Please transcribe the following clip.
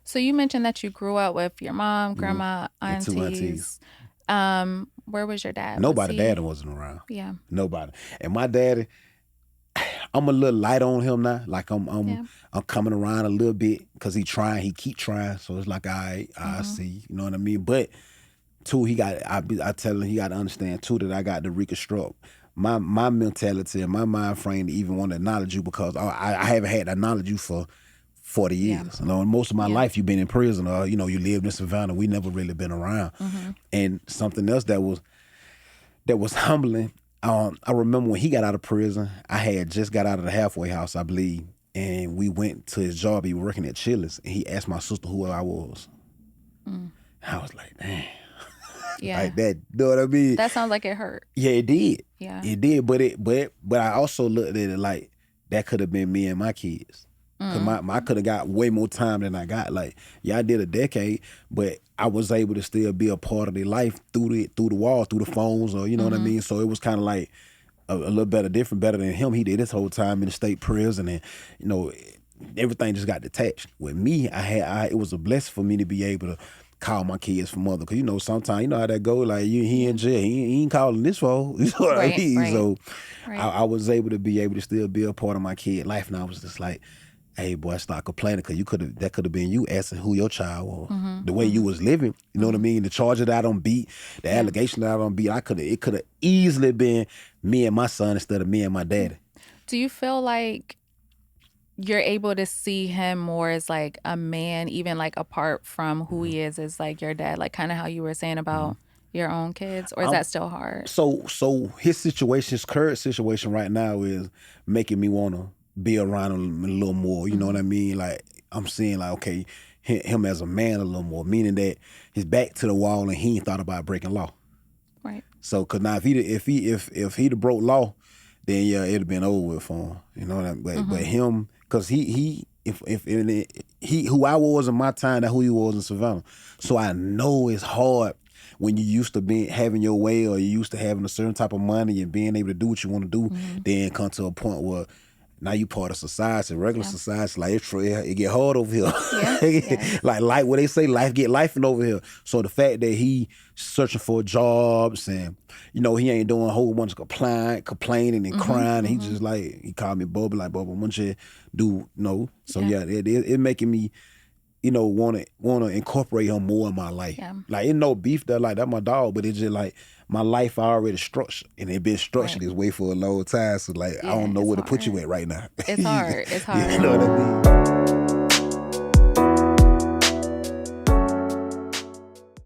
So you mentioned that you grew up with your mom, Hmm. grandma, And two aunties. aunties. Where was your dad? Was Nobody, daddy he? wasn't around. Yeah. Nobody. And my daddy, I'm a little light on him now. Like Yeah. I'm coming around a little bit because he keep trying. So it's like I Mm-hmm. see, you know what I mean. But too, I tell him he got to understand too that I got to reconstruct my mentality and my mind frame to even want to acknowledge you because I haven't had to acknowledge you for 40 Yeah. years. You know, and most of my Yeah. life you've been in prison or you lived in Savannah. We never really been around. Mm-hmm. And something else that was humbling. I remember when he got out of prison, I had just got out of the halfway house, I believe, and we went to his job. He was working at Chili's, and he asked my sister who I was. Mm. I was like, damn, Yeah. like that. You know what I mean? That sounds like it hurt. Yeah, it did. Yeah. It did, but I also looked at it like that could have been me and my kids. Cause Mm. I could have got way more time than I got. Like, yeah, I did a decade, but I was able to still be a part of their life through the wall, through the phones, or you know what I Mm-hmm. mean. So it was kind of like a little better than him. He did his whole time in the state prison, and you know everything just got detached. With me, it was a blessing for me to be able to call my kids for mother, cause sometimes you know how that go. Like he Yeah. in jail, he ain't calling this for. You know what I Right. mean? Right. So Right. I was able to be able to still be a part of my kid life, and I was just like, hey boy, stop complaining because that could have been you asking who your child was. Mm-hmm. The way you Mm-hmm. was living, you know what I Mm-hmm. mean? The charge that I don't beat, the Yeah. allegation that I don't beat, it could have easily been me and my son instead of me and my daddy. Do you feel like you're able to see him more as like a man, even like apart from who Mhm. he is as like your dad, like kind of how you were saying about your own kids, or is I'm that still hard? so his current situation right now is making me want to be around him a little more. You know what Mm-hmm. I mean? Like I'm seeing like okay, him as a man a little more, meaning that his back to the wall and he ain't thought about breaking law. Right. So, cause now if he'd have broke law, then yeah, it'd have been over with for him. You know what I mean? But Mm-hmm. him, cause he if he who I was in my time, that who he was in Savannah. So I know it's hard when you used to be having your way or you used to having a certain type of money and being able to do what you want to do. Mm-hmm. Then come to a point where now you part of society, regular Yeah. society. Like it get hard over here. Yeah. Yes. like what they say, life get lifing over here. So the fact that he searching for jobs and he ain't doing a whole bunch of complaining and Mm-hmm. crying. He Mm-hmm. just like he called me Bubba, like Bubba, want you do So Yeah. yeah, it making me want to incorporate him more in my life. Yeah. Like it no beef that my dog, but it's just like my life already structured and it been structured Right. this way for a long time. So like I Yeah. don't know It's where to put you hard. at right now. It's hard. It's You hard. know what I mean?